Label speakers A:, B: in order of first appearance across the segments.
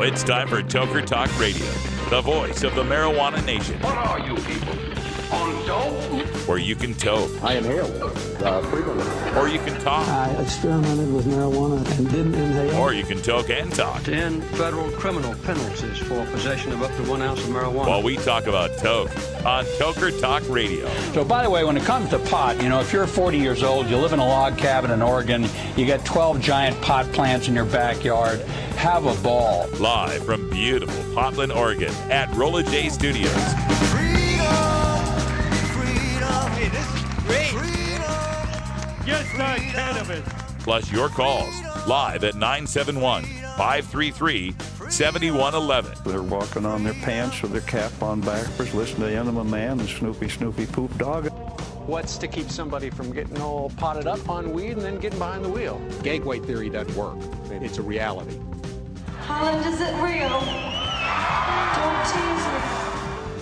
A: it's time for Toker Talk Radio, the voice of the marijuana nation.
B: What are you people? On dope?
A: Where you can toke.
C: I inhale frequently.
A: Or you can talk.
D: I experimented with marijuana and didn't inhale.
A: Or you can toke and talk.
E: 10 federal criminal penalties for possession of up to 1 ounce of marijuana.
A: While we talk about toke on Toker Talk Radio.
F: So, by the way, when it comes to pot, if you're 40 years old, you live in a log cabin in Oregon, you got 12 giant pot plants in your backyard, have a ball.
A: Live from beautiful Portland, Oregon at Rolla J Studios.
G: Hey, this is great. Just not cannabis.
A: Plus your calls live at 971-533-7111.
H: They're walking on their pants with their cap on backwards, listening to Enema Man and Snoopy Poop Dog.
I: What's to keep somebody from getting all potted up on weed and then getting behind the wheel? Gateway theory doesn't work. It's a reality.
J: Holland, is it real? Don't tease me.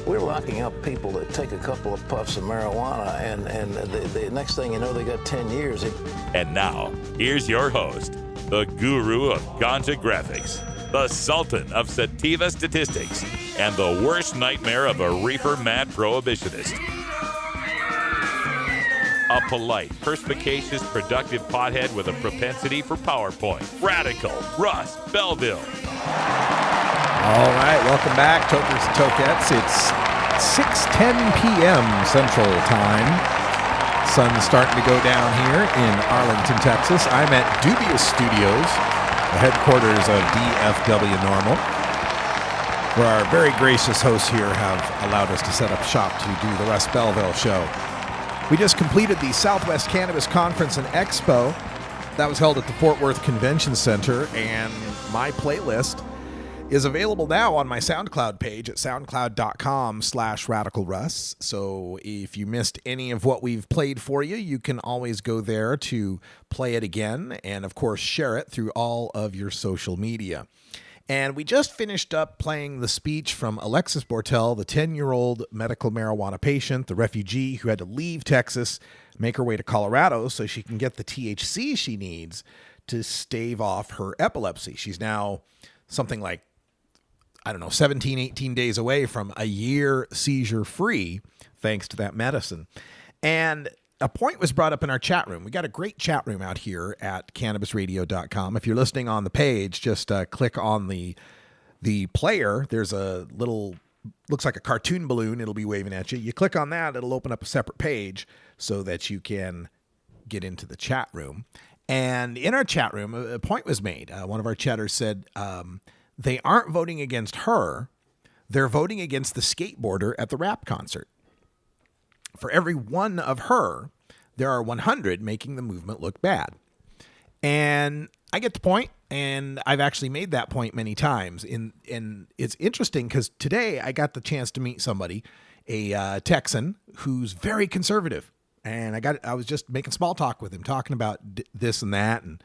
K: We're locking up people that take a couple of puffs of marijuana, and the next thing you know, they got 10 years.
A: And now, here's your host, the guru of ganja graphics, the sultan of sativa statistics, and the worst nightmare of a reefer mad prohibitionist. A polite, perspicacious, productive pothead with a propensity for PowerPoint. Radical Russ Belville.
L: All right, welcome back, Tokers and Tokettes. It's 6:10 p.m. Central Time. Sun's starting to go down here in Arlington, Texas. I'm at Dubious Studios, the headquarters of DFW Normal, where our very gracious hosts here have allowed us to set up shop to do the Russ Belville Show. We just completed the Southwest Cannabis Conference and Expo. That was held at the Fort Worth Convention Center, and my playlist is available now on my SoundCloud page at soundcloud.com/radicalruss. So if you missed any of what we've played for you, you can always go there to play it again and, of course, share it through all of your social media. And we just finished up playing the speech from Alexis Bortel, the 10-year-old medical marijuana patient, the refugee who had to leave Texas, make her way to Colorado so she can get the THC she needs to stave off her epilepsy. She's now something like 17, 18 days away from a year seizure-free, thanks to that medicine. And a point was brought up in our chat room. We got a great chat room out here at cannabisradio.com. If you're listening on the page, just click on the player. There's a little, looks like a cartoon balloon. It'll be waving at you. You click on that, it'll open up a separate page so that you can get into the chat room. And in our chat room, a point was made. One of our chatters said, they aren't voting against her. They're voting against the skateboarder at the rap concert. For every one of her, there are 100 making the movement look bad. And I get the point, and I've actually made that point many times. And it's interesting because today I got the chance to meet somebody, a Texan, who's very conservative. And I was just making small talk with him, talking about this and that, and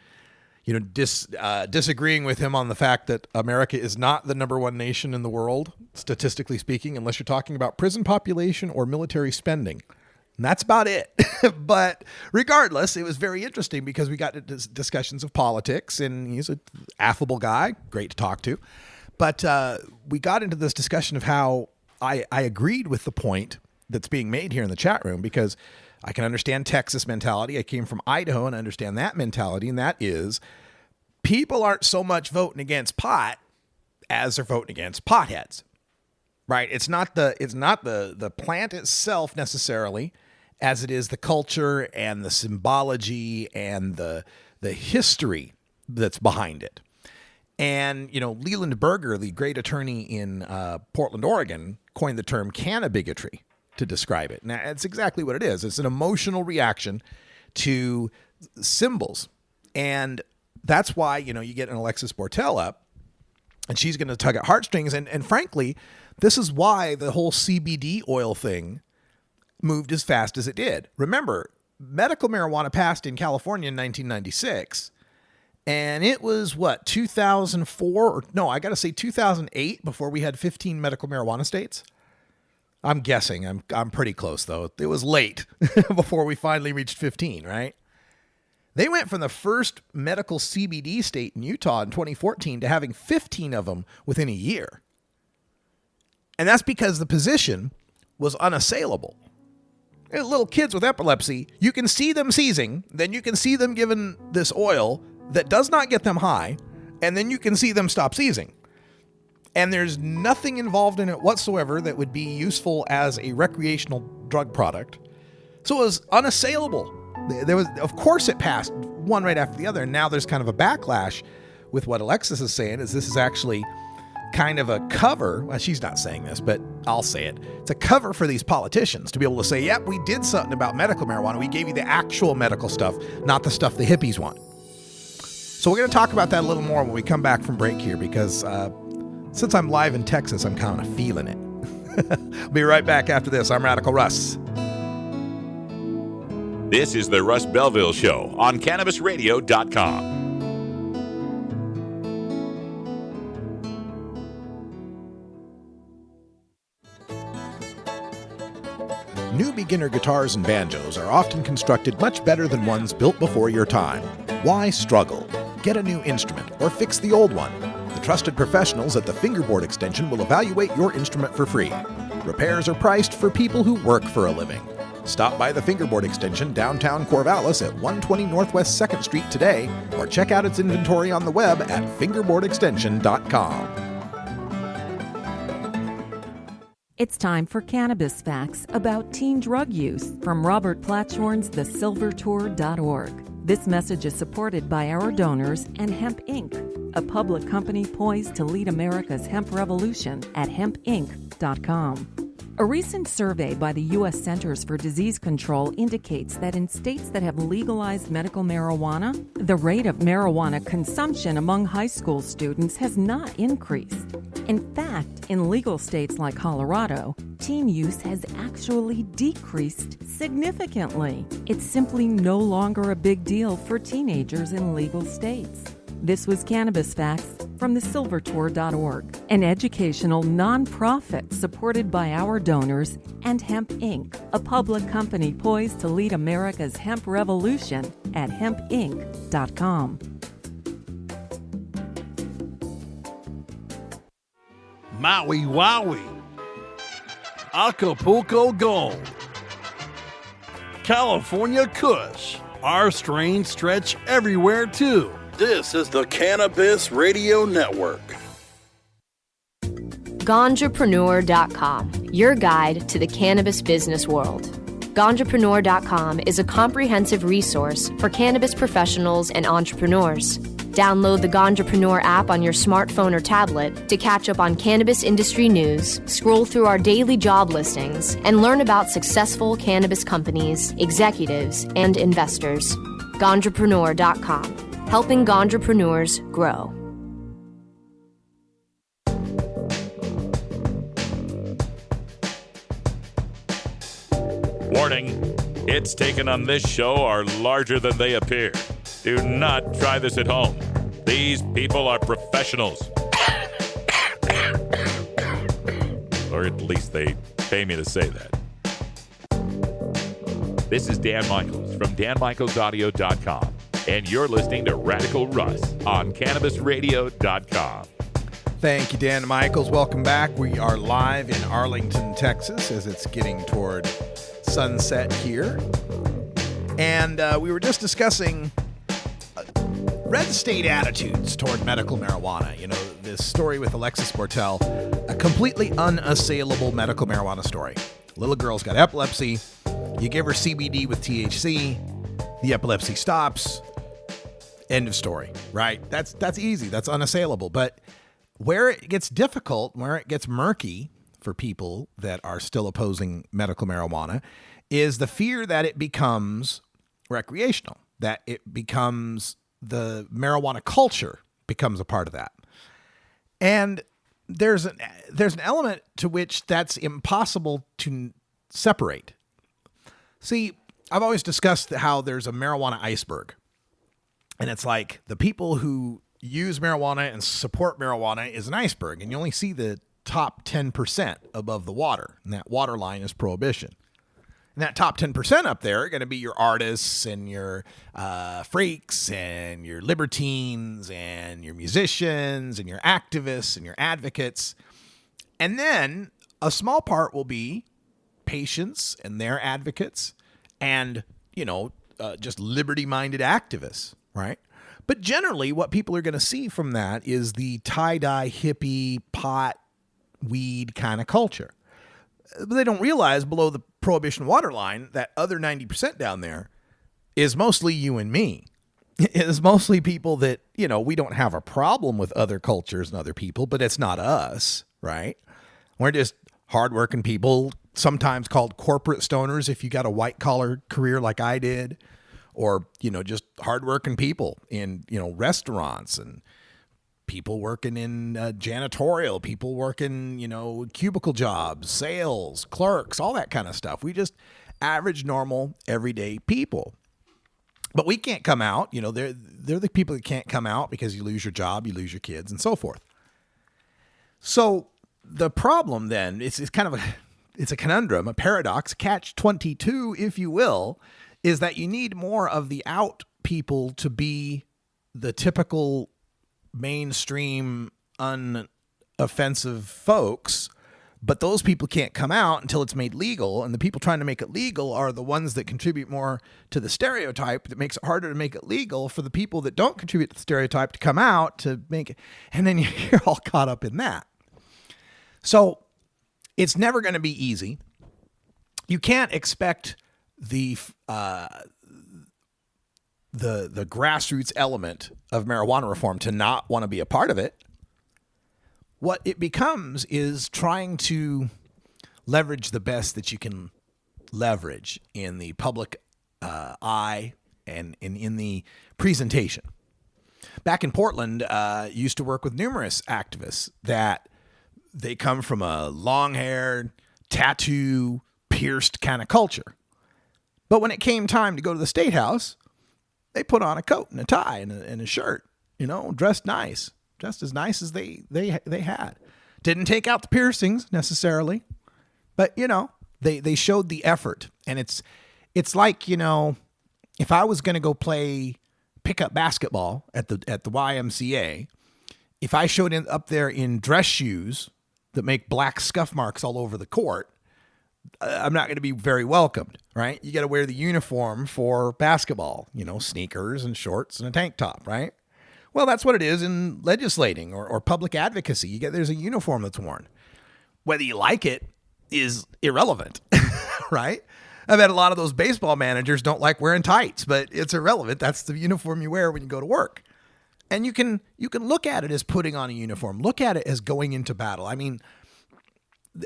L: disagreeing with him on the fact that America is not the number one nation in the world, statistically speaking, unless you're talking about prison population or military spending. And that's about it. But regardless, it was very interesting because we got into discussions of politics, and he's an affable guy, great to talk to. But we got into this discussion of how I agreed with the point that's being made here in the chat room, because I can understand Texas mentality. I came from Idaho and I understand that mentality, and that is people aren't so much voting against pot as they're voting against potheads, right? It's not the plant itself necessarily, as it is the culture and the symbology and the history that's behind it. And, Leland Berger, the great attorney in Portland, Oregon, coined the term cannabigotry to describe it. Now, it's exactly what it is. It's an emotional reaction to symbols. And that's why, you get an Alexis Bortel up, and she's going to tug at heartstrings. And frankly, this is why the whole CBD oil thing moved as fast as it did. Remember, medical marijuana passed in California in 1996, and it was, 2004? No, I got to say 2008 before we had 15 medical marijuana states. I'm guessing. I'm pretty close, though. It was late before we finally reached 15, right? They went from the first medical CBD state in Utah in 2014 to having 15 of them within a year. And that's because the position was unassailable. Little kids with epilepsy, you can see them seizing, then you can see them given this oil that does not get them high, and then you can see them stop seizing. And there's nothing involved in it whatsoever that would be useful as a recreational drug product. So it was unassailable. There was, of course, it passed one right after the other, and now there's kind of a backlash with what Alexis is saying. Is this is actually kind of a cover? Well, she's not saying this, but I'll say it. It's a cover for these politicians to be able to say, "Yep, we did something about medical marijuana. We gave you the actual medical stuff, not the stuff the hippies want." So we're going to talk about that a little more when we come back from break here, because since I'm live in Texas, I'm kind of feeling it. I'll be right back after this. I'm Radical Russ.
A: This is the Russ Belville Show on CannabisRadio.com.
L: New beginner guitars and banjos are often constructed much better than ones built before your time. Why struggle? Get a new instrument or fix the old one. The trusted professionals at the Fingerboard Extension will evaluate your instrument for free. Repairs are priced for people who work for a living. Stop by the Fingerboard Extension downtown Corvallis at 120 Northwest 2nd Street today, or check out its inventory on the web at fingerboardextension.com.
M: It's time for Cannabis Facts about teen drug use from Robert Platshorn's thesilvertour.org. This message is supported by our donors and Hemp Inc., a public company poised to lead America's hemp revolution at hempinc.com. A recent survey by the U.S. Centers for Disease Control indicates that in states that have legalized medical marijuana, the rate of marijuana consumption among high school students has not increased. In fact, in legal states like Colorado, teen use has actually decreased significantly. It's simply no longer a big deal for teenagers in legal states. This was Cannabis Facts from thesilvertour.org, an educational nonprofit supported by our donors and Hemp Inc., a public company poised to lead America's hemp revolution at hempinc.com.
G: Maui Wowie, Acapulco Gold, California Kush. Our strains stretch everywhere too. This is the Cannabis Radio Network.
N: Ganjapreneur.com, your guide to the cannabis business world. Ganjapreneur.com is a comprehensive resource for cannabis professionals and entrepreneurs. Download the Ganjapreneur app on your smartphone or tablet to catch up on cannabis industry news, scroll through our daily job listings, and learn about successful cannabis companies, executives, and investors. Ganjapreneur.com, helping ganjapreneurs grow.
A: Warning, hits taken on this show are larger than they appear. Do not try this at home. These people are professionals. Or at least they pay me to say that. This is Dan Michaels from danmichaelsaudio.com, and you're listening to Radical Russ on CannabisRadio.com.
L: Thank you, Dan Michaels. Welcome back. We are live in Arlington, Texas, as it's getting toward sunset here. And we were just discussing red state attitudes toward medical marijuana. You know, this story with Alexis Bortel, a completely unassailable medical marijuana story. Little girl's got epilepsy. You give her CBD with THC. The epilepsy stops. End of story, right? That's easy. That's unassailable. But where it gets difficult, where it gets murky for people that are still opposing medical marijuana is the fear that it becomes recreational, that it becomes the marijuana culture becomes a part of that. And there's an element to which that's impossible to separate. See, I've always discussed how there's a marijuana iceberg. And it's like the people who use marijuana and support marijuana is an iceberg, and you only see the top 10% above the water. And that water line is prohibition. And that top 10% up there are going to be your artists and your freaks and your libertines and your musicians and your activists and your advocates. And then a small part will be patients and their advocates and, just liberty-minded activists, right? But generally, what people are going to see from that is the tie-dye, hippie, pot, weed kind of culture. But they don't realize below the prohibition waterline that other 90% down there is mostly you and me. It is mostly people that, we don't have a problem with other cultures and other people, but it's not us, right? We're just hardworking people, sometimes called corporate stoners if you got a white-collar career like I did, or, just hardworking people in, restaurants and people working in janitorial, people working, cubicle jobs, sales, clerks, all that kind of stuff. We just average, normal, everyday people. But we can't come out. They're the people that can't come out because you lose your job, you lose your kids, and so forth. So the problem then, it's a conundrum, a paradox, catch-22, if you will, is that you need more of the out people to be the typical mainstream, unoffensive folks, but those people can't come out until it's made legal, and the people trying to make it legal are the ones that contribute more to the stereotype that makes it harder to make it legal for the people that don't contribute to the stereotype to come out to make it, and then you're all caught up in that. So it's never going to be easy. You can't expect the grassroots element of marijuana reform to not want to be a part of it. What it becomes is trying to leverage the best that you can leverage in the public eye and in the presentation. Back in Portland, used to work with numerous activists that they come from a long-haired, tattoo, pierced kind of culture. But when it came time to go to the State House, they put on a coat and a tie and a shirt, dressed nice, just as nice as they had. Didn't take out the piercings necessarily, but they showed the effort. And it's like, if I was going to go play pickup basketball at the YMCA, if I showed up there in dress shoes that make black scuff marks all over the court, I'm not going to be very welcomed, right? You got to wear the uniform for basketball, sneakers and shorts and a tank top, right? Well, that's what it is in legislating or public advocacy. There's a uniform that's worn. Whether you like it is irrelevant, right? I bet a lot of those baseball managers don't like wearing tights, but it's irrelevant. That's the uniform you wear when you go to work. And you can look at it as putting on a uniform. Look at it as going into battle. I mean,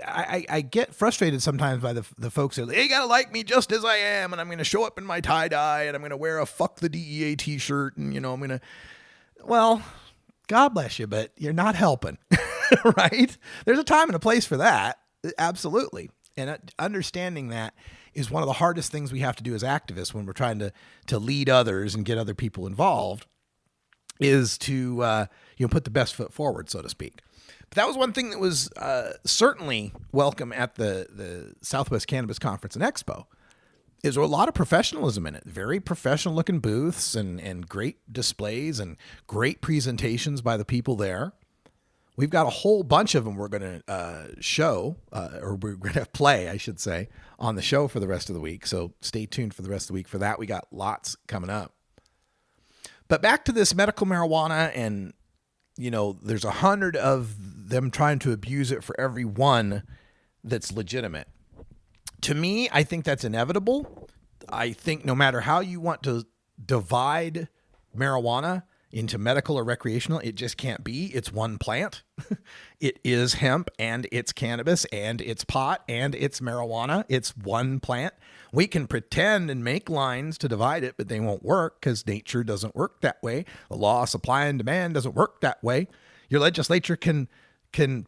L: I get frustrated sometimes by the folks that they gotta like me just as I am, and I'm gonna show up in my tie-dye, and I'm gonna wear a fuck the DEA t-shirt, and I'm gonna, well, God bless you, but you're not helping, right? There's a time and a place for that, absolutely. And understanding that is one of the hardest things we have to do as activists when we're trying to lead others and get other people involved, is to put the best foot forward, so to speak. But that was one thing that was certainly welcome at the Southwest Cannabis Conference and Expo. Is a lot of professionalism in it. Very professional looking booths and great displays and great presentations by the people there. We've got a whole bunch of them we're going to show, or we're going to play, I should say, on the show for the rest of the week. So stay tuned for the rest of the week for that. We got lots coming up. But back to this medical marijuana, and, there's 100 of them trying to abuse it for every one that's legitimate. To me, I think that's inevitable. I think no matter how you want to divide marijuana into medical or recreational, it just can't be. It's one plant. It is hemp, and it's cannabis, and it's pot, and it's marijuana. It's one plant. We can pretend and make lines to divide it, but they won't work because nature doesn't work that way. The law of supply and demand doesn't work that way. Your legislature can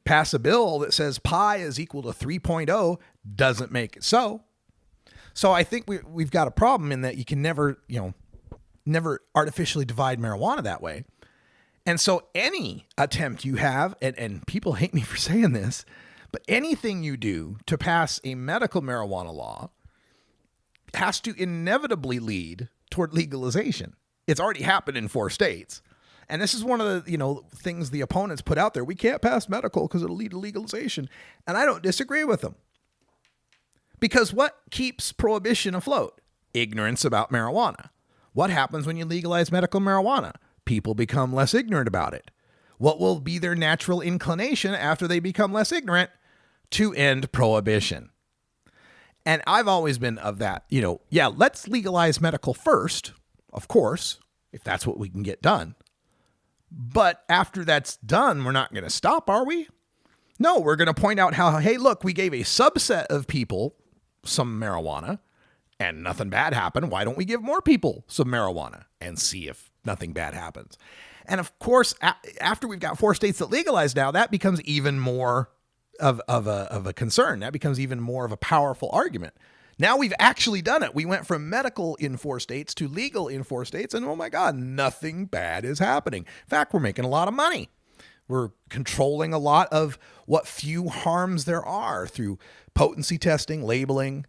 L: pass a bill that says pi is equal to 3.0, doesn't make it so. So I think we've got a problem in that you can never artificially divide marijuana that way. And so any attempt you have, and people hate me for saying this, but anything you do to pass a medical marijuana law has to inevitably lead toward legalization. It's already happened in 4 states. And this is one of the, things the opponents put out there. We can't pass medical because it'll lead to legalization. And I don't disagree with them. Because what keeps prohibition afloat? Ignorance about marijuana. What happens when you legalize medical marijuana? People become less ignorant about it. What will be their natural inclination after they become less ignorant? To end prohibition. And I've always been of that, let's legalize medical first, of course, if that's what we can get done. But after that's done, we're not going to stop, are we? No, we're going to point out how, hey, look, we gave a subset of people some marijuana and nothing bad happened. Why don't we give more people some marijuana and see if nothing bad happens? And of course, after we've got 4 states that legalize now, that becomes even more of a concern. That becomes even more of a powerful argument. Now we've actually done it. We went from medical in 4 states to legal in 4 states, and oh my God, nothing bad is happening. In fact, we're making a lot of money. We're controlling a lot of what few harms there are through potency testing, labeling,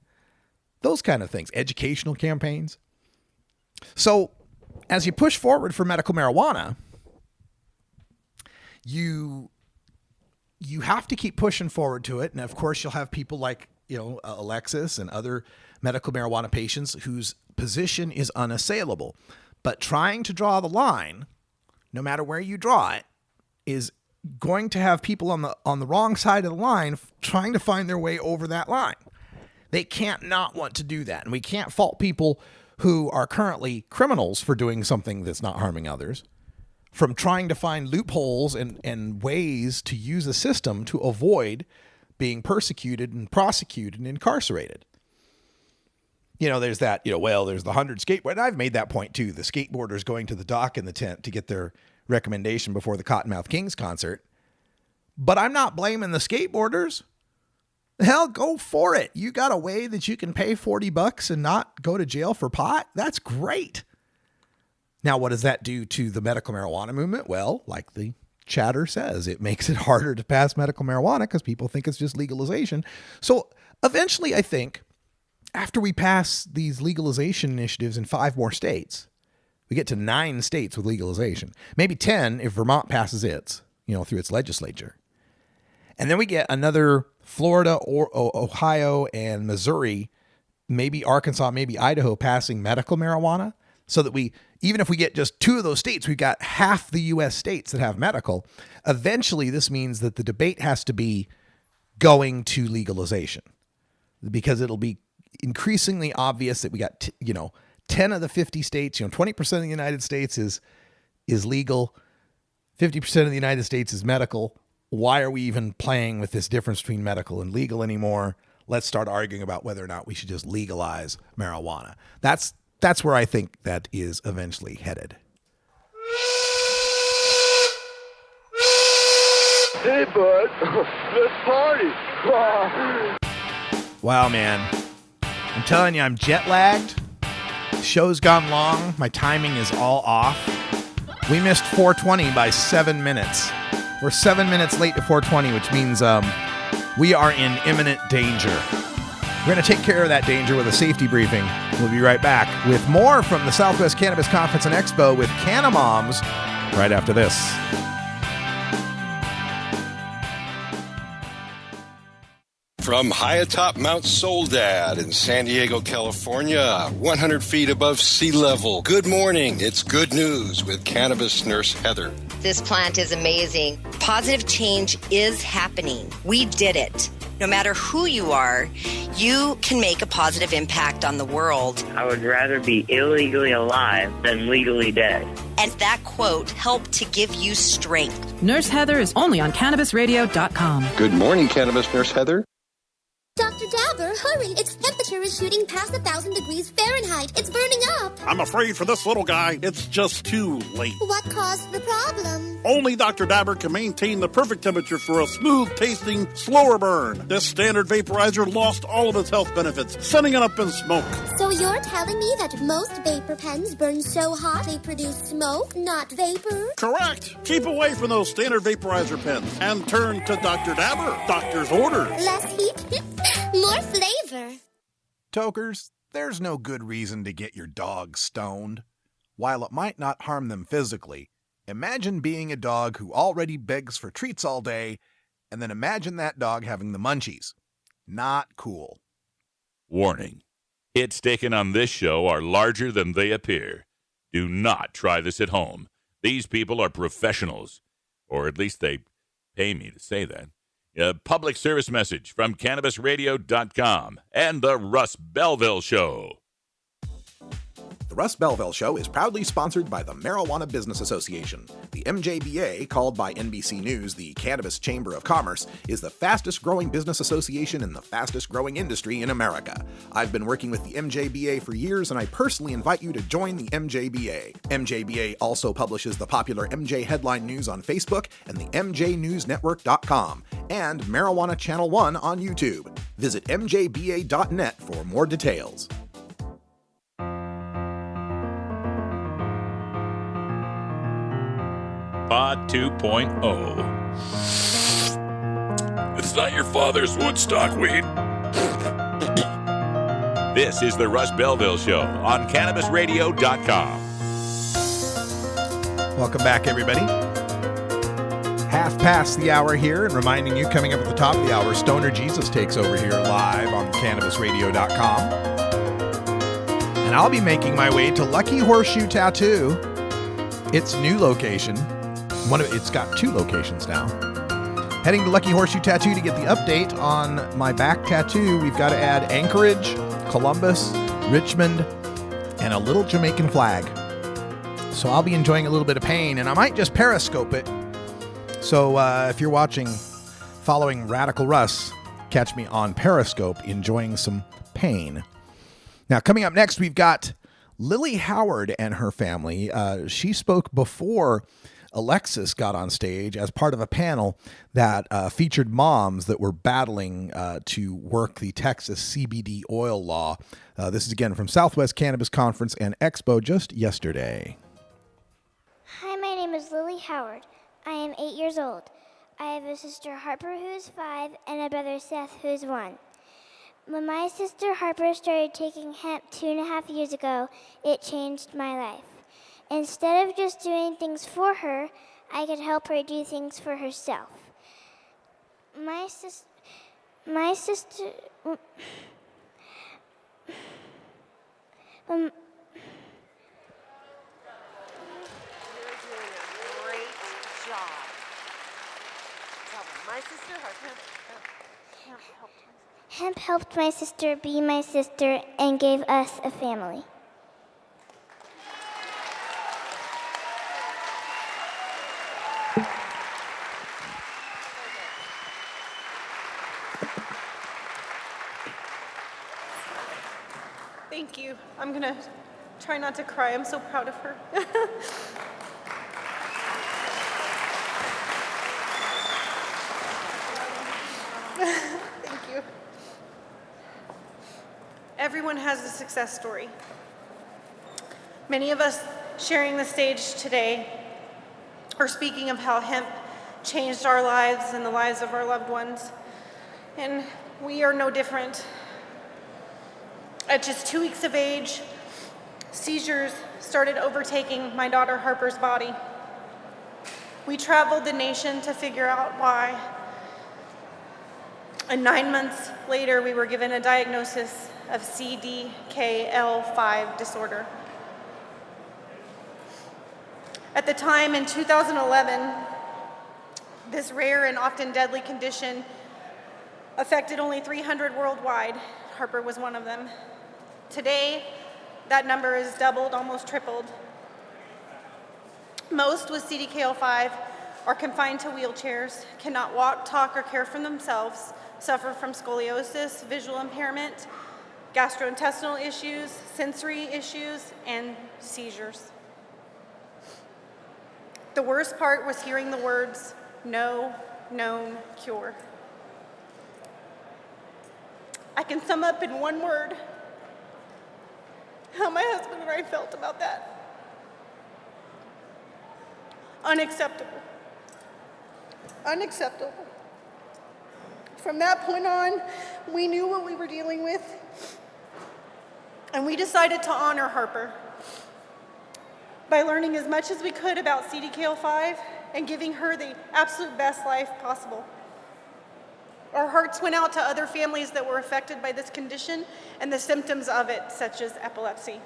L: those kind of things, educational campaigns. So as you push forward for medical marijuana, you have to keep pushing forward to it. And of course, you'll have people like, Alexis and other medical marijuana patients whose position is unassailable. But trying to draw the line, no matter where you draw it, is going to have people on the wrong side of the line trying to find their way over that line. They can't not want to do that. And we can't fault people who are currently criminals for doing something that's not harming others from trying to find loopholes and ways to use a system to avoid being persecuted and prosecuted and incarcerated. There's that, there's the 100 skateboarders. And I've made that point too. The skateboarders going to the dock in the tent to get their recommendation before the Cottonmouth Kings concert. But I'm not blaming the skateboarders. Hell, go for it. You got a way that you can pay $40 and not go to jail for pot? That's great. Now, what does that do to the medical marijuana movement? Well, like the chatter says, it makes it harder to pass medical marijuana because people think it's just legalization. So eventually, I think, after we pass these legalization initiatives in 5 more states, we get to 9 states with legalization. Maybe 10 if Vermont passes its, through its legislature. And then we get another Florida or Ohio and Missouri, maybe Arkansas, maybe Idaho passing medical marijuana. So that even if we get just 2 of those states, we've got half the U.S. states that have medical. Eventually, this means that the debate has to be going to legalization because it'll be increasingly obvious that we got, 10 of the 50 states, 20% of the United States is legal. 50% of the United States is medical. Why are we even playing with this difference between medical and legal anymore? Let's start arguing about whether or not we should just legalize marijuana. That's where I think that is eventually headed.
C: Hey, bud. Let's party.
L: Wow, man. I'm telling you, I'm jet lagged. The show's gone long. My timing is all off. We missed 420 by 7 minutes. We're 7 minutes late to 420, which means we are in imminent danger. We're going to take care of that danger with a safety briefing. We'll be right back with more from the Southwest Cannabis Conference and Expo with Canna Moms right after this.
O: From high atop Mount Soledad in San Diego, California, 100 feet above sea level. Good morning. It's good news with Cannabis Nurse Heather.
P: This plant is amazing. Positive change is happening. We did it. No matter who you are, you can make a positive impact on the world.
Q: I would rather be illegally alive than legally dead.
P: And that quote helped to give you strength.
R: Nurse Heather is only on CannabisRadio.com.
O: Good morning, Cannabis Nurse Heather.
S: Dr. Dabber, hurry! Its temperature is shooting past 1,000 degrees Fahrenheit. It's burning up.
G: I'm afraid for this little guy, it's just too late.
S: What caused the problem?
G: Only Dr. Dabber can maintain the perfect temperature for a smooth-tasting, slower burn. This standard vaporizer lost all of its health benefits, sending it up in smoke.
S: So you're telling me that most vapor pens burn so hot they produce smoke, not vapor?
G: Correct. Keep away from those standard vaporizer pens and turn to Dr. Dabber. Doctor's orders.
S: Less heat, more flavor.
L: Tokers, There's no good reason to get your dog stoned. While it might not harm them physically, imagine being a dog who already begs for treats all day, and then imagine that dog having the munchies. Not cool.
A: Warning. Hits taken on this show are larger than they appear. Do not try this at home. These people are professionals, or at least they pay me to say that. A public service message from CannabisRadio.com and The Russ Belville Show.
L: The Russ Belville Show is proudly sponsored by the Marijuana Business Association. The MJBA, called by NBC News the Cannabis Chamber of Commerce, is the fastest growing business association in the fastest growing industry in America. I've been working with the MJBA for years, and I personally invite you to join the MJBA. MJBA also publishes the popular MJ Headline News on Facebook and the MJNewsNetwork.com and Marijuana Channel 1 on YouTube. Visit mjba.net for more details.
A: Pod 2.0. It's not your father's Woodstock weed. This is the Russ Belville Show on CannabisRadio.com.
L: Welcome back, everybody. Half past the hour here, and reminding you, coming up at the top of the hour, Stoner Jesus takes over here live on CannabisRadio.com. And I'll be making my way to Lucky Horseshoe Tattoo, its new location. It's got 2 locations now. Heading to Lucky Horseshoe Tattoo to get the update on my back tattoo. We've got to add Anchorage, Columbus, Richmond, and a little Jamaican flag. So I'll be enjoying a little bit of pain, and I might just Periscope it. So if you're watching, following Radical Russ, catch me on Periscope enjoying some pain. Now, coming up next, we've got Lily Howard and her family. She spoke before Alexis got on stage as part of a panel that featured moms that were battling to work the Texas CBD oil law. This is again from Southwest Cannabis Conference and Expo just yesterday.
T: Hi, my name is Lily Howard. I am 8 years old. I have a sister Harper who is 5 and a brother Seth who is 1. When my sister Harper started taking hemp 2.5 years ago, it changed my life. Instead of just doing things for her, I could help her do things for herself. My sister. You're doing
U: a great job. My sister
T: Hemp helped my sister be my sister and gave us a family.
V: Thank you. I'm going to try not to cry. I'm so proud of her. Thank you. Everyone has a success story. Many of us sharing the stage today are speaking of how hemp changed our lives and the lives of our loved ones. And we are no different. At just 2 weeks of age, seizures started overtaking my daughter Harper's body. We traveled the nation to figure out why. And 9 months later, we were given a diagnosis of CDKL5 disorder. At the time, in 2011, this rare and often deadly condition affected only 300 worldwide. Harper was one of them. Today, that number is doubled, almost tripled. Most with CDKL5 are confined to wheelchairs, cannot walk, talk, or care for themselves, suffer from scoliosis, visual impairment, gastrointestinal issues, sensory issues, and seizures. The worst part was hearing the words, "No known cure." I can sum up in one word how my husband and I felt about that. Unacceptable. Unacceptable. From that point on, we knew what we were dealing with. And we decided to honor Harper by learning as much as we could about CDKL5 and giving her the absolute best life possible. Our hearts went out to other families that were affected by this condition and the symptoms of it, such as epilepsy.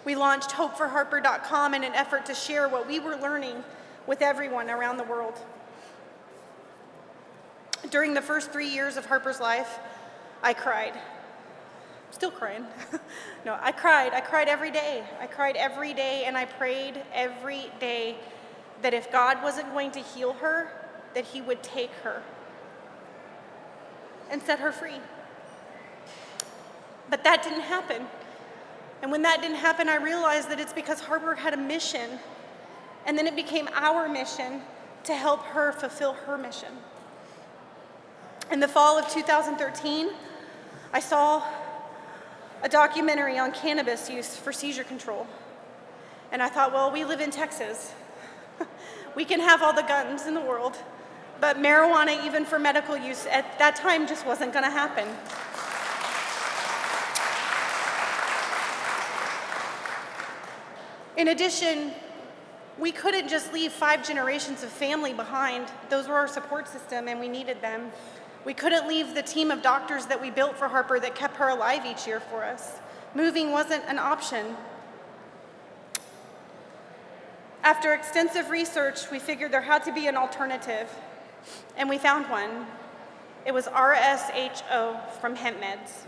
V: We launched hopeforharper.com in an effort to share what we were learning with everyone around the world. During the first 3 years of Harper's life, I cried. Still crying. No, I cried. I cried every day. I cried every day, and I prayed every day that if God wasn't going to heal her, that he would take her and set her free. But that didn't happen. And when that didn't happen, I realized that it's because Harper had a mission, and then it became our mission to help her fulfill her mission. In the fall of 2013, I saw a documentary on cannabis use for seizure control. And I thought, well, we live in Texas. We can have all the guns in the world, but marijuana, even for medical use, at that time just wasn't gonna happen. In addition, we couldn't just leave 5 generations of family behind. Those were our support system, and we needed them. We couldn't leave the team of doctors that we built for Harper that kept her alive each year for us. Moving wasn't an option. After extensive research, we figured there had to be an alternative, and we found one. It was RSHO from hemp meds.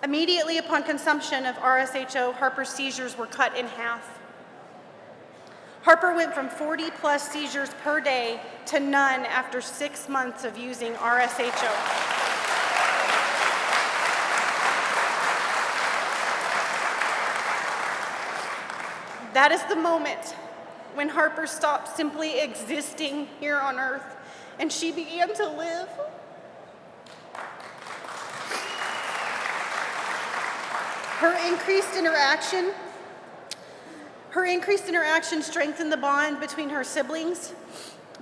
V: Immediately upon consumption of RSHO, Harper's seizures were cut in half. Harper went from 40 plus seizures per day to none after 6 months of using RSHO. That is the moment when Harper stopped simply existing here on earth and she began to live. Her increased interaction strengthened the bond between her siblings,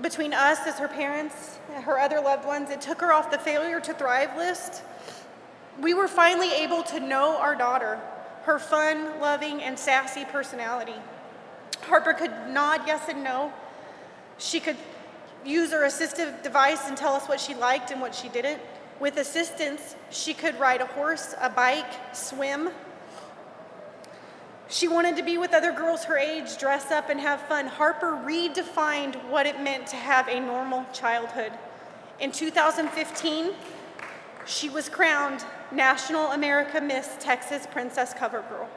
V: between us as her parents, and her other loved ones. It took her off the failure to thrive list. We were finally able to know our daughter, her fun, loving, and sassy personality. Harper could nod yes and no. She could use her assistive device and tell us what she liked and what she didn't. With assistance, she could ride a horse, a bike, swim. She wanted to be with other girls her age, dress up, and have fun. Harper redefined what it meant to have a normal childhood. In 2015, she was crowned National America Miss Texas Princess Cover Girl.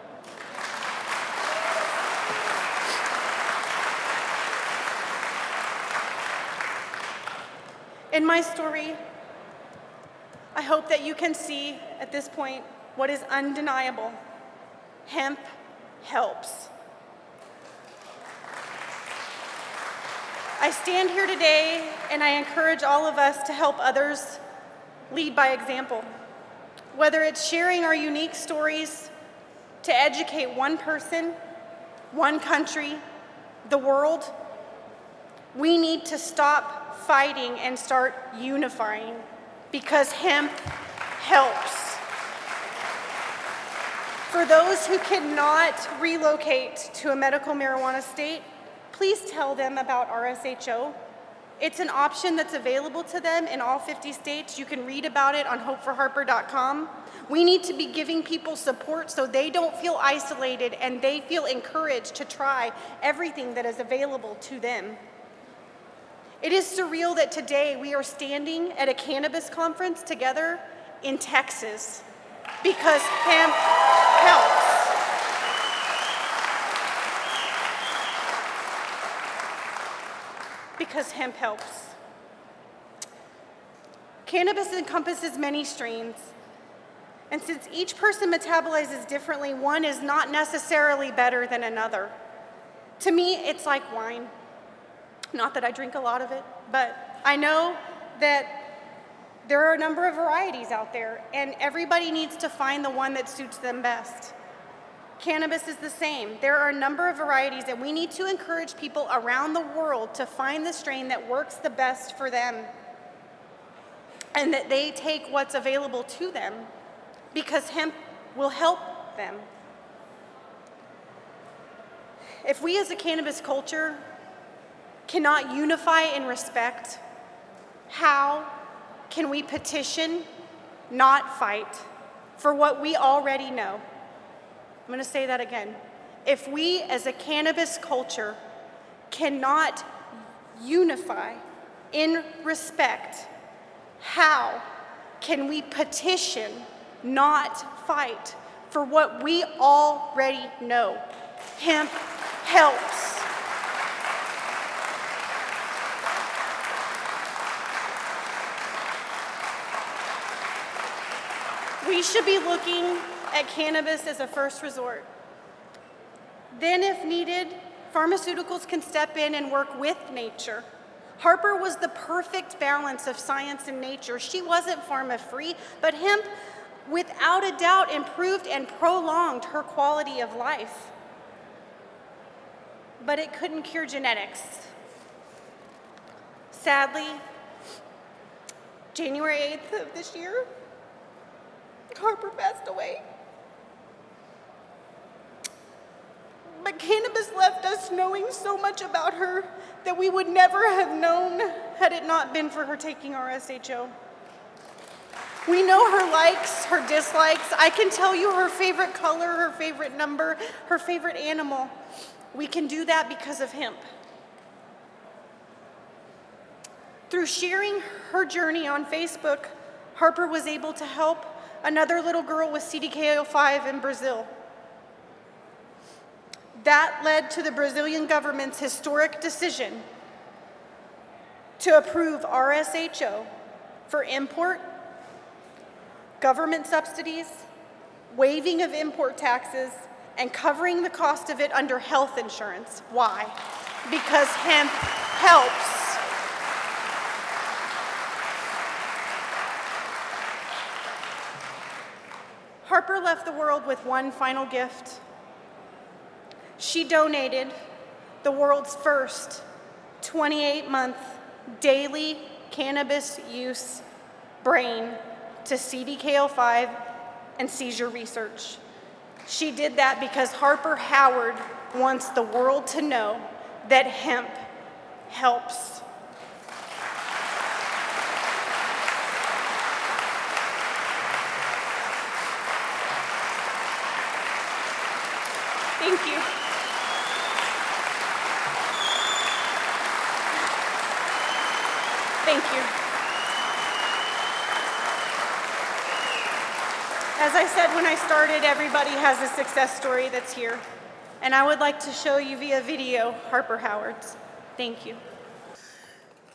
V: In my story, I hope that you can see at this point what is undeniable. Hemp helps. I stand here today and I encourage all of us to help others lead by example. Whether it's sharing our unique stories to educate one person, one country, the world, we need to stop fighting and start unifying because hemp helps. For those who cannot relocate to a medical marijuana state, please tell them about RSHO. It's an option that's available to them in all 50 states. You can read about it on hopeforharper.com. We need to be giving people support so they don't feel isolated and they feel encouraged to try everything that is available to them. It is surreal that today we are standing at a cannabis conference together in Texas because hemp helps. Because hemp helps. Cannabis encompasses many strains, and since each person metabolizes differently, one is not necessarily better than another. To me, it's like wine. Not that I drink a lot of it, but I know that there are a number of varieties out there, and everybody needs to find the one that suits them best. Cannabis is the same. There are a number of varieties, and we need to encourage people around the world to find the strain that works the best for them, and that they take what's available to them, because hemp will help them. If we as a cannabis culture cannot unify in respect, how can we petition, not fight, for what we already know? I'm going to say that again. If we as a cannabis culture cannot unify in respect, how can we petition, not fight, for what we already know? Hemp helps. We should be looking at cannabis as a first resort. Then, if needed, pharmaceuticals can step in and work with nature. Harper was the perfect balance of science and nature. She wasn't pharma-free, but hemp, without a doubt, improved and prolonged her quality of life. But it couldn't cure genetics. Sadly, January 8th of this year, Harper passed away. But cannabis left us knowing so much about her that we would never have known had it not been for her taking RSHO. We know her likes, her dislikes. I can tell you her favorite color, her favorite number, her favorite animal. We can do that because of hemp. Through sharing her journey on Facebook, Harper was able to help another little girl with CDKL5 in Brazil. That led to the Brazilian government's historic decision to approve RSHO for import, government subsidies, waiving of import taxes, and covering the cost of it under health insurance. Why? Because hemp helps. Harper left the world with one final gift. She donated the world's first 28-month daily cannabis use brain to CDKL5 and seizure research. She did that because Harper Howard wants the world to know that hemp helps. Thank you. Thank you. As I said when I started, everybody has a success story that's here. And I would like to show you via video Harper Howard's. Thank you.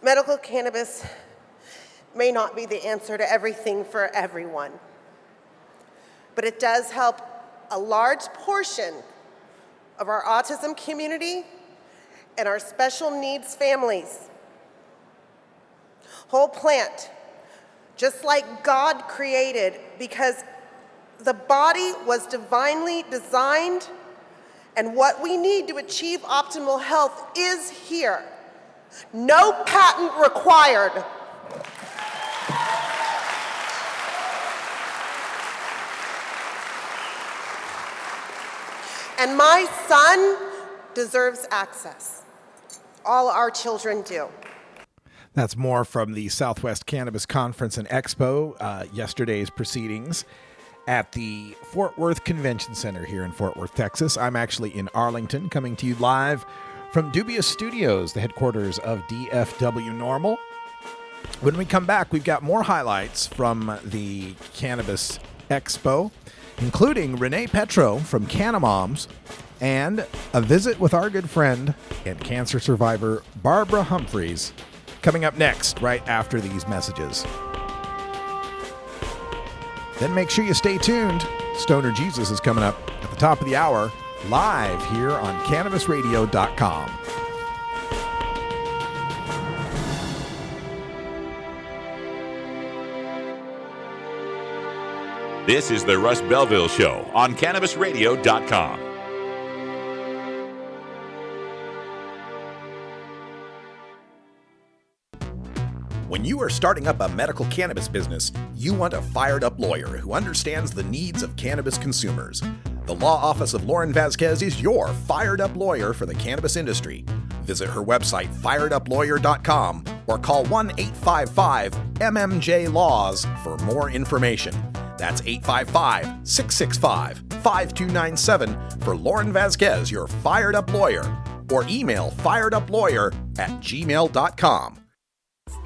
B: Medical cannabis may not be the answer to everything for everyone, but it does help a large portion of our autism community and our special needs families. Whole plant, just like God created, because the body was divinely designed, and what we need to achieve optimal health is here. No patent required. And my son deserves access. All our children do.
L: That's more from the Southwest Cannabis Conference and Expo, yesterday's proceedings at the Fort Worth Convention Center here in Fort Worth, Texas. I'm actually in Arlington, coming to you live from Dubious Studios, the headquarters of DFW Normal. When we come back, we've got more highlights from the Cannabis Expo, including Renee Petro from Cannamoms, and a visit with our good friend and cancer survivor Barbara Humphreys, coming up next, right after these messages. Then make sure you stay tuned. Stoner Jesus is coming up at the top of the hour, live here on CannabisRadio.com.
A: This is the Russ Belville Show on CannabisRadio.com.
L: When you are starting up a medical cannabis business, you want a fired-up lawyer who understands the needs of cannabis consumers. The Law Office of Lauren Vasquez is your fired-up lawyer for the cannabis industry. Visit her website, fireduplawyer.com, or call 1-855-MMJ-LAWS for more information. That's 855-665-5297 for Lauren Vasquez, your fired-up lawyer, or email fireduplawyer@gmail.com.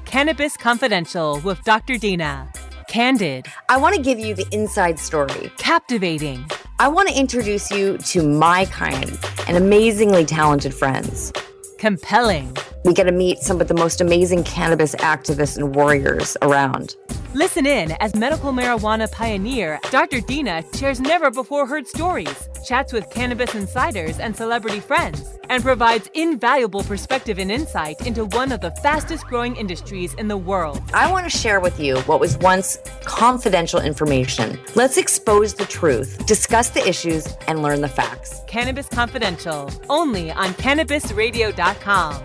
D: Cannabis Confidential with Dr. Dina. Candid.
E: I want to give you the inside story.
D: Captivating.
E: I want to introduce you to my kind and amazingly talented friends.
D: Compelling.
E: We get to meet some of the most amazing cannabis activists and warriors around.
D: Listen in as medical marijuana pioneer Dr. Dina shares never-before-heard stories, chats with cannabis insiders and celebrity friends, and provides invaluable perspective and insight into one of the fastest-growing industries in the world.
E: I want to share with you what was once confidential information. Let's expose the truth, discuss the issues, and learn the facts.
D: Cannabis Confidential, only on CannabisRadio.com.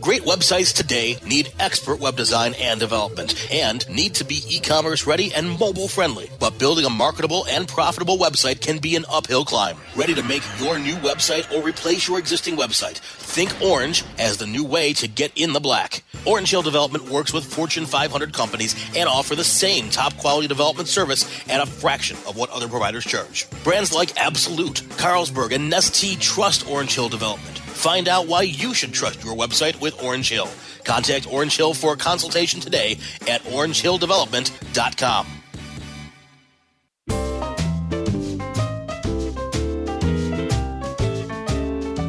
W: Great websites today need expert web design and development and need to be e-commerce ready and mobile friendly. But building a marketable and profitable website can be an uphill climb. Ready to make your new website or replace your existing website? Think Orange as the new way to get in the black. Orange Hill Development works with Fortune 500 companies and offer the same top quality development service at a fraction of what other providers charge. Brands like Absolute, Carlsberg, and Nestea trust Orange Hill Development. Find out why you should trust your website with Orange Hill. Contact Orange Hill for a consultation today at orangehilldevelopment.com.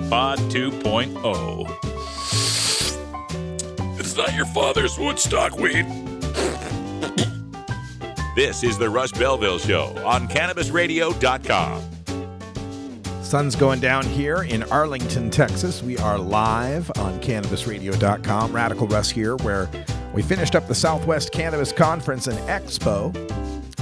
A: Pod 2.0. It's not your father's Woodstock weed. This is the Russ Belville Show on CannabisRadio.com.
L: Sun's going down here in Arlington, Texas. We are live on CannabisRadio.com. Radical Russ here, where we finished up the Southwest Cannabis Conference and Expo.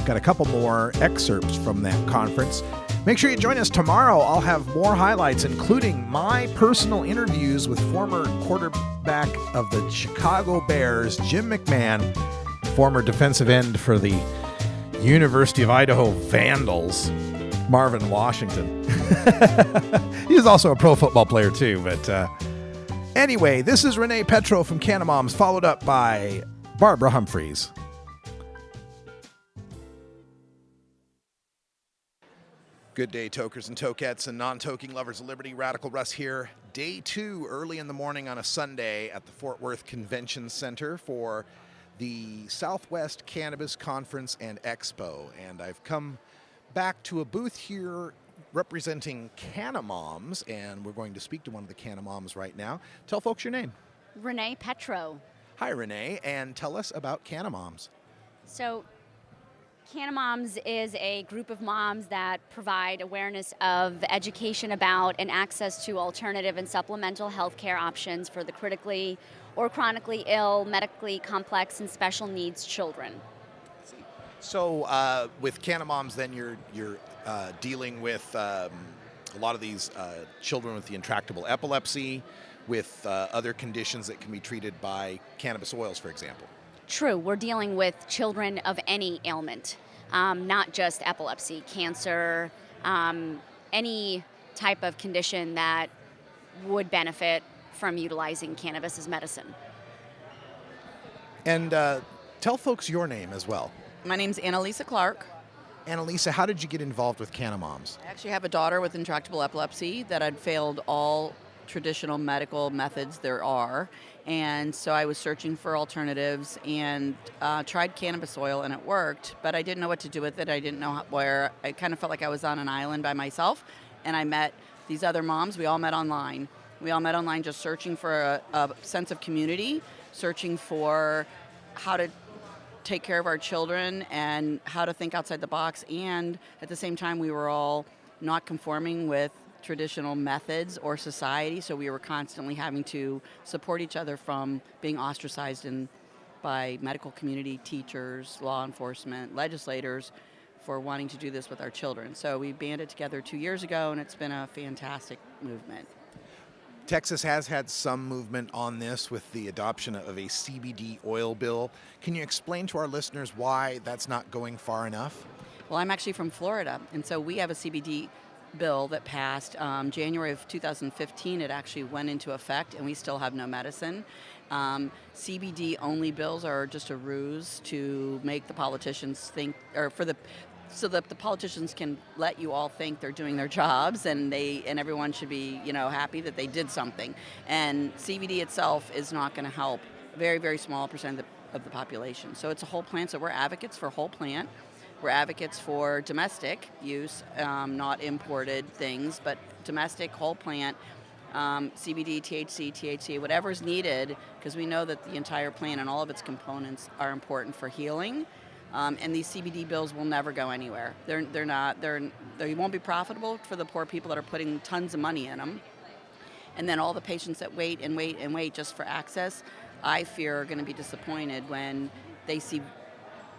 L: Got a couple more excerpts from that conference. Make sure you join us tomorrow. I'll have more highlights, including my personal interviews with former quarterback of the Chicago Bears, Jim McMahon, former defensive end for the University of Idaho Vandals, Marvin Washington. He was also a pro football player too, but anyway, this is Renee Petro from Canamoms, followed up by Barbara Humphreys. Good day, tokers and tokettes and non-toking lovers of liberty. Radical Russ here. Day 2, early in the morning on a Sunday at the Fort Worth Convention Center for the Southwest Cannabis Conference and Expo. And I've come back to a booth here representing Canamoms, and we're going to speak to one of the Canamoms right now. Tell folks your name.
X: Renee Petro.
L: Hi, Renee, and tell us about Canamoms.
X: So, Canamoms is a group of moms that provide awareness of education about and access to alternative and supplemental healthcare options for the critically or chronically ill, medically complex, and special needs children.
L: So with Canamoms, then you're dealing with a lot of these children with the intractable epilepsy, with other conditions that can be treated by cannabis oils, for example.
X: True. We're dealing with children of any ailment, not just epilepsy, cancer, any type of condition that would benefit from utilizing cannabis as medicine.
L: And tell folks your name as well.
Y: My name's Annalisa Clark.
L: Annalisa, how did you get involved with Canamoms?
Y: I actually have a daughter with intractable epilepsy that had failed all traditional medical methods there are. And so I was searching for alternatives and tried cannabis oil, and it worked, but I didn't know what to do with it. I didn't know where. I kind of felt like I was on an island by myself, and I met these other moms. We all met online. Just searching for a sense of community, searching for how to take care of our children and how to think outside the box. And at the same time, we were all not conforming with traditional methods or society, so we were constantly having to support each other from being ostracized by medical community, teachers, law enforcement, legislators for wanting to do this with our children. So we banded together 2 years ago, and it's been a fantastic movement.
L: Texas has had some movement on this with the adoption of a CBD oil bill. Can you explain to our listeners why that's not going far enough?
Y: Well, I'm actually from Florida, and so we have a CBD bill that passed January of 2015. It actually went into effect, and we still have no medicine. CBD-only bills are just a ruse to make the politicians think, or so that the politicians can let you all think they're doing their jobs, and everyone should be, happy that they did something. And CBD itself is not going to help very, very small percent of the population. So it's a whole plant. So we're advocates for whole plant. We're advocates for domestic use, not imported things, but domestic whole plant. CBD, THC, THC, whatever's needed, because we know that the entire plant and all of its components are important for healing. And these CBD bills will never go anywhere. They won't be profitable for the poor people that are putting tons of money in them. And then all the patients that wait and wait and wait just for access, I fear are going to be disappointed when they see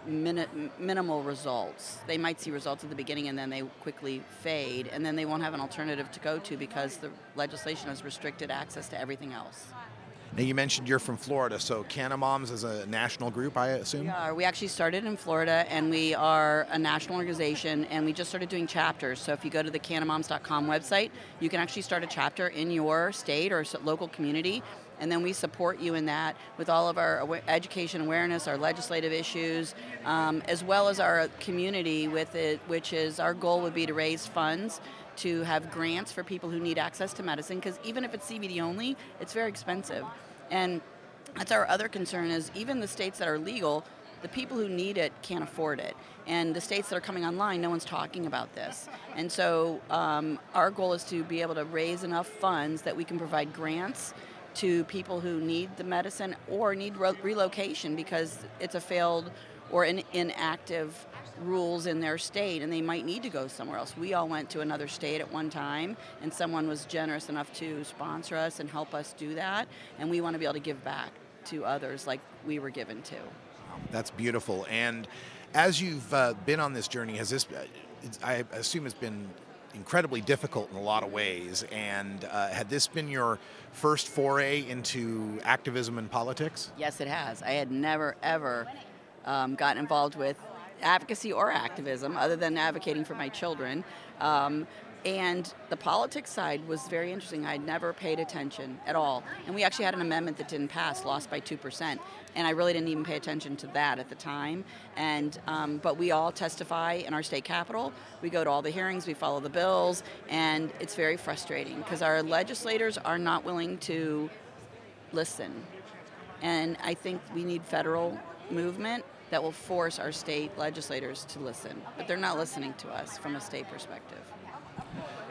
Y: minimal results. They might see results at the beginning and then they quickly fade, and then they won't have an alternative to go to because the legislation has restricted access to everything else.
L: Now, you mentioned you're from Florida, so Canna Moms is a national group, I assume?
Y: We actually started in Florida, and we are a national organization, and we just started doing chapters. So if you go to the cannamoms.com website, you can actually start a chapter in your state or local community, and then we support you in that with all of our education awareness, our legislative issues, as well as our community with it, which is our goal would be to raise funds to have grants for people who need access to medicine, because even if it's CBD only, it's very expensive. And that's our other concern, is even the states that are legal, the people who need it can't afford it. And the states that are coming online, no one's talking about this. And so our goal is to be able to raise enough funds that we can provide grants to people who need the medicine or need relocation because it's a failed or an inactive rules in their state, and they might need to go somewhere else. We all went to another state at one time, and someone was generous enough to sponsor us and help us do that, and we want to be able to give back to others like we were given to.
L: That's beautiful. And as you've been on this journey, I assume it's been incredibly difficult in a lot of ways, and had this been your first foray into activism and politics?
Y: Yes, it has. I had never, ever gotten involved with advocacy or activism other than advocating for my children. And the politics side was very interesting. I'd never paid attention at all. And we actually had an amendment that didn't pass, lost by 2%. And I really didn't even pay attention to that at the time. And but we all testify in our state capitol. We go to all the hearings, we follow the bills, and it's very frustrating because our legislators are not willing to listen. And I think we need federal movement that will force our state legislators to listen. But they're not listening to us from a state perspective.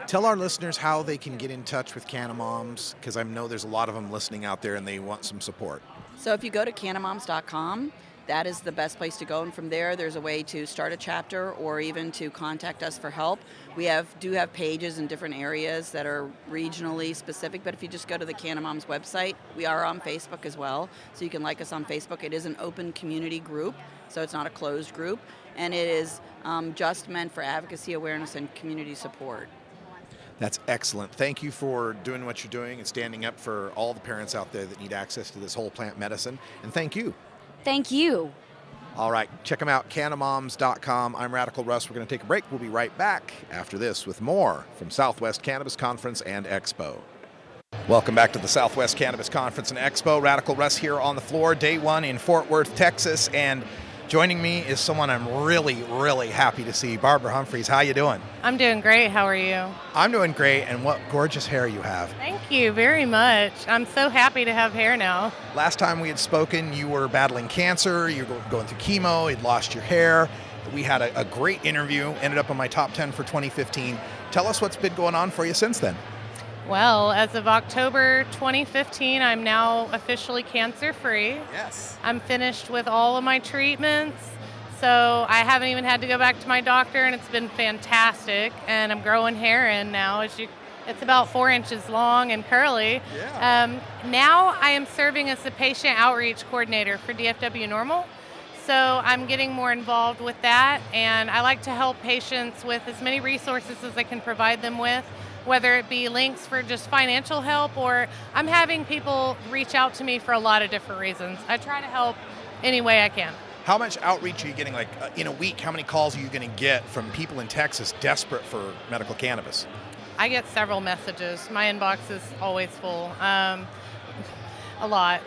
L: Tell our listeners how they can get in touch with Canna Moms, because I know there's a lot of them listening out there and they want some support.
Y: So if you go to cannamoms.com, that is the best place to go. And from there, there's a way to start a chapter or even to contact us for help. We do have pages in different areas that are regionally specific, but if you just go to the Canna Moms website, we are on Facebook as well. So you can like us on Facebook. It is an open community group, so it's not a closed group. And it is just meant for advocacy, awareness, and community support.
L: That's excellent. Thank you for doing what you're doing and standing up for all the parents out there that need access to this whole plant medicine. And thank you.
X: Thank you.
L: All right, check them out, cannamoms.com. I'm Radical Russ. We're going to take a break. We'll be right back after this with more from Southwest Cannabis Conference and Expo. Welcome back to the Southwest Cannabis Conference and Expo. Radical Russ here on the floor, day one in Fort Worth, Texas. And joining me is someone I'm really, really happy to see, Barbara Humphreys. How you doing?
F: I'm doing great. How are you?
L: I'm doing great, and what gorgeous hair you have.
F: Thank you very much. I'm so happy to have hair now.
L: Last time we had spoken, you were battling cancer, you were going through chemo, you'd lost your hair. We had a great interview, ended up on my top 10 for 2015. Tell us what's been going on for you since then.
F: Well, as of October 2015, I'm now officially cancer-free.
L: Yes.
F: I'm finished with all of my treatments, so I haven't even had to go back to my doctor, and it's been fantastic. And I'm growing hair in now. It's about 4 inches long and curly.
L: Yeah.
F: Now I am serving as the patient outreach coordinator for DFW Normal. So I'm getting more involved with that, and I like to help patients with as many resources as I can provide them with. whether it be links for just financial help, or I'm having people reach out to me for a lot of different reasons. I try to help any way I can.
L: How much outreach are you getting? Like in a week, how many calls are you going to get from people in Texas desperate for medical cannabis?
F: I get several messages. My inbox is always full. A lot.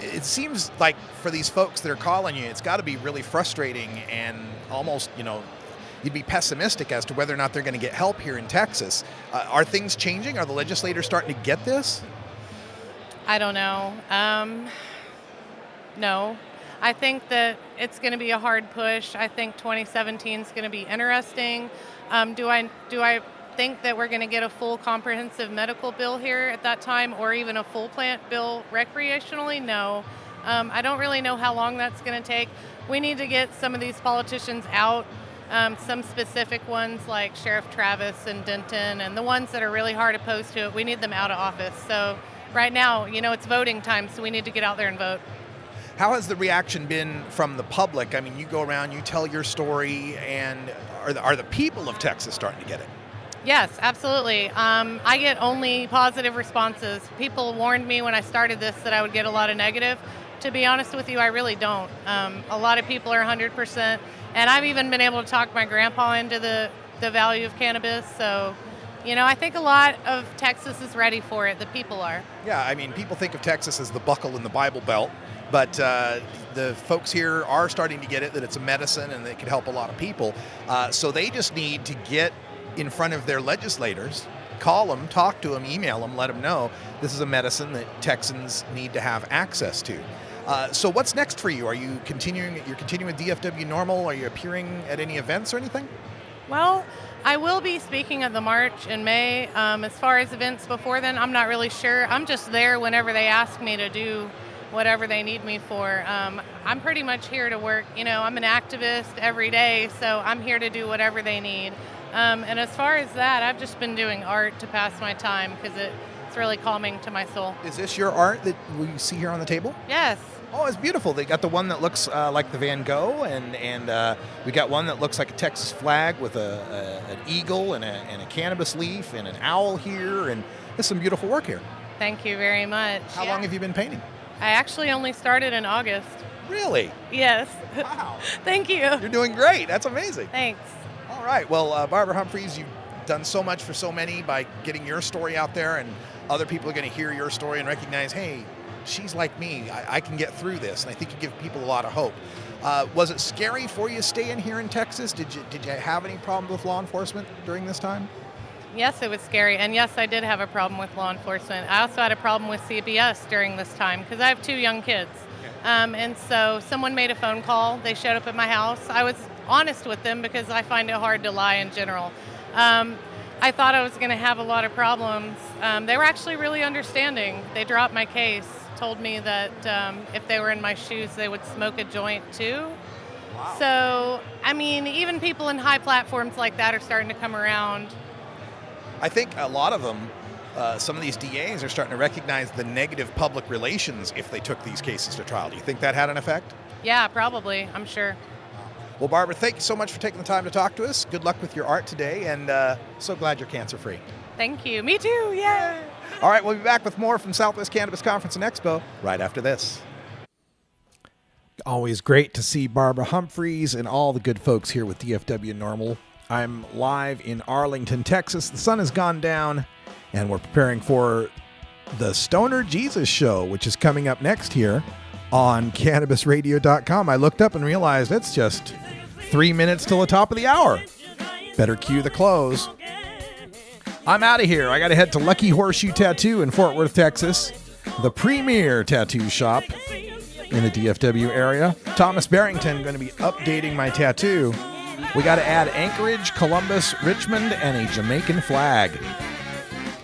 L: It seems like for these folks that are calling you, it's got to be really frustrating and almost, you'd be pessimistic as to whether or not they're going to get help here in Texas. Are things changing? Are the legislators starting to get this?
F: I don't know. No. I think that it's going to be a hard push. I think 2017 is going to be interesting. Do I think that we're going to get a full comprehensive medical bill here at that time, or even a full plant bill recreationally? No. I don't really know how long that's going to take. We need to get some of these politicians out, some specific ones like Sheriff Travis and Denton, and the ones that are really hard opposed to it, we need them out of office. So right now, it's voting time, so we need to get out there and vote.
L: How has the reaction been from the public? I mean, you go around, you tell your story, and are the people of Texas starting to get it?
F: Yes, absolutely. I get only positive responses. People warned me when I started this that I would get a lot of negative. To be honest with you, I really don't. A lot of people are 100%, and I've even been able to talk my grandpa into the value of cannabis. So, I think a lot of Texas is ready for it. The people are.
L: Yeah, I mean, people think of Texas as the buckle in the Bible Belt, but the folks here are starting to get it, that it's a medicine and it can help a lot of people. So they just need to get in front of their legislators, call them, talk to them, email them, let them know this is a medicine that Texans need to have access to. So what's next for you? Are you continuing with DFW Normal? Are you appearing at any events or anything?
F: Well, I will be speaking at the March in May. As far as events before then, I'm not really sure. I'm just there whenever they ask me to do whatever they need me for. I'm pretty much here to work. I'm an activist every day, so I'm here to do whatever they need. And as far as that, I've just been doing art to pass my time because it's really calming to my soul.
L: Is this your art that we see here on the table?
F: Yes.
L: Oh, it's beautiful. They got the one that looks like the Van Gogh, and we got one that looks like a Texas flag with an eagle and a cannabis leaf and an owl here, and there's some beautiful work here.
F: Thank you very much.
L: How long have you been painting?
F: I actually only started in August.
L: Really?
F: Yes.
L: Wow.
F: Thank you.
L: You're doing great. That's amazing.
F: Thanks.
L: All right. Well, Barbara Humphreys, you've done so much for so many by getting your story out there, and other people are going to hear your story and recognize, hey, she's like me. I can get through this, and I think you give people a lot of hope. Was it scary for you staying here in Texas? Did you have any problem with law enforcement during this time?
F: Yes, it was scary, and yes, I did have a problem with law enforcement. I also had a problem with CPS during this time because I have 2 young kids. And so someone made a phone call. They showed up at my house. I was honest with them because I find it hard to lie in general. I thought I was going to have a lot of problems. They were actually really understanding. They dropped my case, told me that if they were in my shoes, they would smoke a joint too. Wow. So, I mean, even people in high platforms like that are starting to come around.
L: I think a lot of them, some of these DAs are starting to recognize the negative public relations if they took these cases to trial. Do you think that had an effect?
F: Yeah, probably. I'm sure.
L: Well, Barbara, thank you so much for taking the time to talk to us. Good luck with your art today, and so glad you're cancer-free.
F: Thank you. Me too. Yay!
L: All right, we'll be back with more from Southwest Cannabis Conference and Expo right after this. Always great to see Barbara Humphreys and all the good folks here with DFW Normal. I'm live in Arlington, Texas. The sun has gone down, and we're preparing for the Stoner Jesus Show, which is coming up next here on CannabisRadio.com. I looked up and realized it's just 3 minutes till the top of the hour. Better cue the close. I'm out of here. I got to head to Lucky Horseshoe Tattoo in Fort Worth, Texas, the premier tattoo shop in the DFW area. Thomas Barrington going to be updating my tattoo. We got to add Anchorage, Columbus, Richmond, and a Jamaican flag.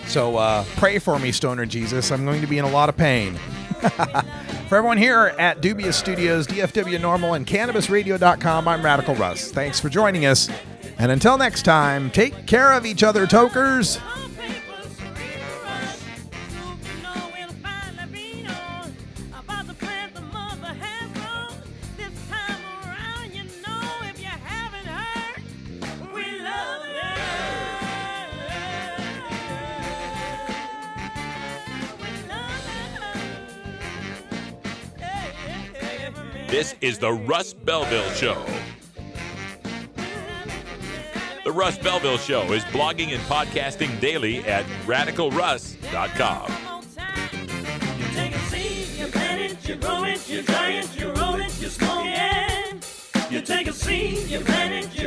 L: So pray for me, Stoner Jesus. I'm going to be in a lot of pain. For everyone here at Dubious Studios, DFW Normal, and CannabisRadio.com, I'm Radical Russ. Thanks for joining us. And until next time, take care of each other, tokers.
A: This is the Russ Belville Show. The Russ Belville Show is blogging and podcasting daily at radicalruss.com.
H: You take a seed, you plant it, you grow it, you dry it, you roll it, you smoke it. You take a seed, you plant it,